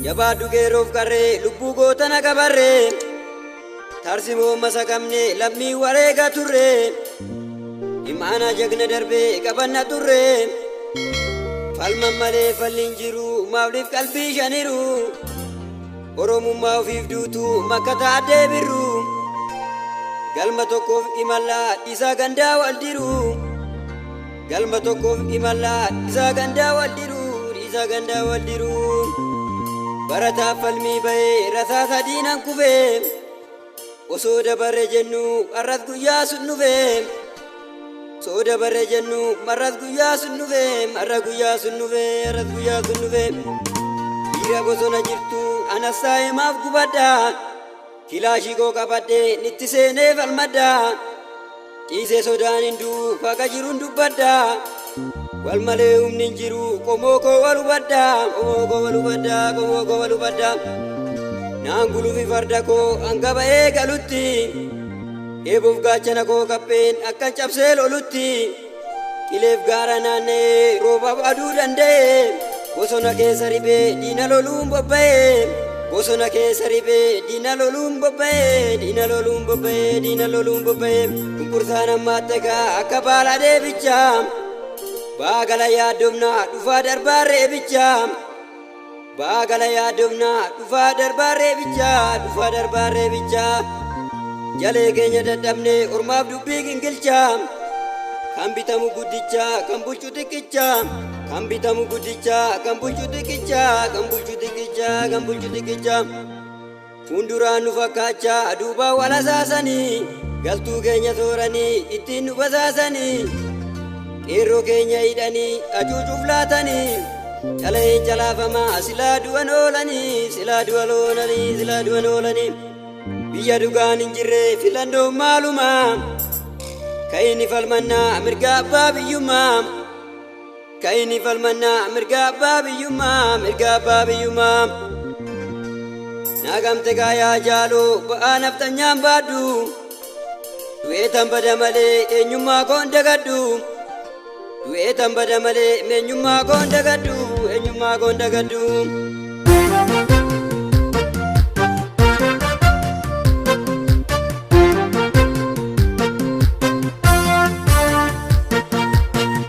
Jabaadhu geeroof qarree lubbuu gootana qabarree tarsimoo masa qabne lammii wareega turre imaana jagna darbee qabanna turre falman malee falliin jiru maaliif qalbii shaniru oromummaa ofiif duutu makkataa deebiru galma tokkoof imallaa isaa gandaa wal diru galma tokkoof imallaa isaa gandaa wal diru isaa gandaa wal diru barataa falmii bahee rasaasa diinan kufee osoo dabarre jennu arras guyyaa sun dhufee osoo dabarre jennu marras guyyaa sun dhufee marra guyyaa sun dhufee arras guyyaa sun dhufee dhiira bosona jirtu anassaa himaaf gubadda kilaashii koo qabadhee nitti seenee falmadda dhiisee sodaan hinduu faqa jiruun dubbadda wal malee humni hin jiru qomoo koo wal hubadda qomoo koo wal hubadda qomoo koo wal hubadda naan gulufi farda koo hanga ba'ee galutti eebuuf gaachana koo qapheen akkan cabsee lolutti qileef gaara naanna'ee roobaaf aduu danda'e bosona keessa ribee diina loluun bobba'e bosona keessa ribee diina loluun bobba'e diina loluun bobba'e diina loluun bobba'e kunkursaan ammaatti egaa akka baala deebicha baagala yaaddomna dhufaa darbaarree bicha baagala yaaddomna dhufaa darbaarree bicha jalee keenya dadhabne ormaaf dubbii gingilcha kan bitamu guddicha kan bulchu xiqqicha kan bitamu guddicha kan bulchu xiqqicha kan bulchu xiqqicha kan bulchu xiqqicha fuunduraan nu fakkaacha duubaa wal asaasanii galtuu keenya sooranii ittiin nu basaasanii qeerroo keenya hidhanii acuucuuf laatanii caleen calaafamaa silaa du'an oolanii silaa du'an oolanii silaa du'an oolanii biyya dhugaan hin jirre filannoon maaluma ka'ini falmannaa mirga abbaa biyyummaa ka'ini falmannaa mirga abbaa biyyummaa mirga abbaa biyyummaa naagamte gaayaa jaaloo ba'aa naftanyaan baaddu du'eetan bada malee eenyummaa koon dagaddu du'eetan bada malee eenyummaa koon dagaddu eenyummaa koon dagaddu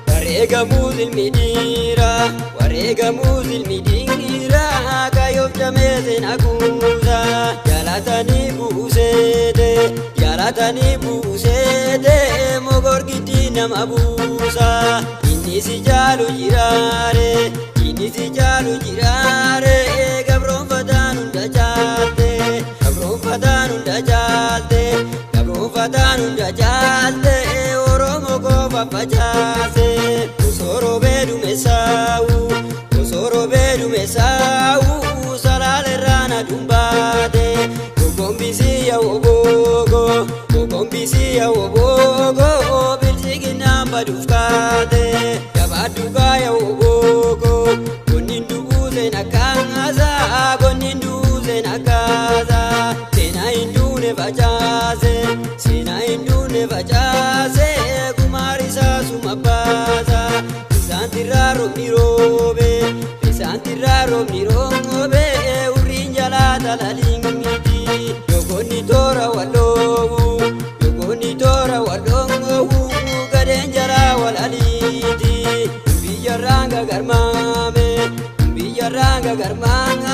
wareegamuu ilmi dhiiraa wareegamuu ilmi dhiiraa kaayoof jameetiin haguusa jaalatanii buuseete mogorgitti nama buusa inni si jaalu jiraare inni si jaalu jiraare gabroonfataan hunda jaalte gabroonfataan hunda jaalte gabroonfataan hunda jaalte oromoo qofa facaase osoro beedu meesaawu salaalerraana dumbaate gogombisiya wobogo bilchiginaan baduuf kaate jabaadhu gaaya wobogo gonnin du'uusen akkaasa gonnin du'uusen akkaasa seenaa hin duune facaase seenaa hin duune facaase kumaarisaa suma baasa isaantirraa roobni roobe isaantirraa roobni roobe urriin jalaa talaliin miti yogonni toora walloobu yogonni toora walloobu gadeen jalaa walaliiti biyyarraan gagarmaame biyyarraan gagarmaame